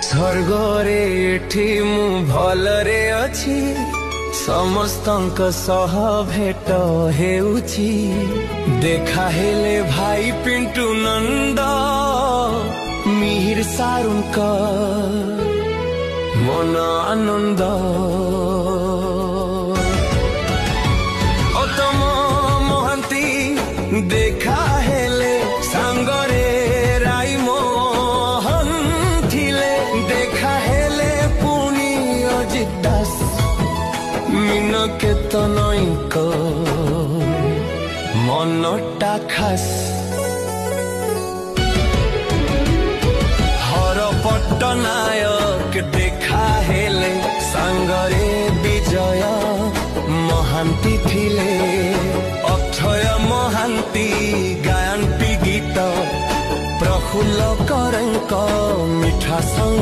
स्वर्गरे एठी मु भलरे अछि समस्तंक सह भेट हेउछि देखा हेले भाई पिंटू नंद मिहिर सारुंक मन आनंद तम महांती देखा हेले सांगरे राई मोहन थिले देखा हेले पुनी अजित दास मीन केतनईक मनटा खास हर पट्टनायक देखा हेले सांगरे विजय महांती थिले अक्षय महांती गायन गीत प्रफुल्ल करंक मिठा संग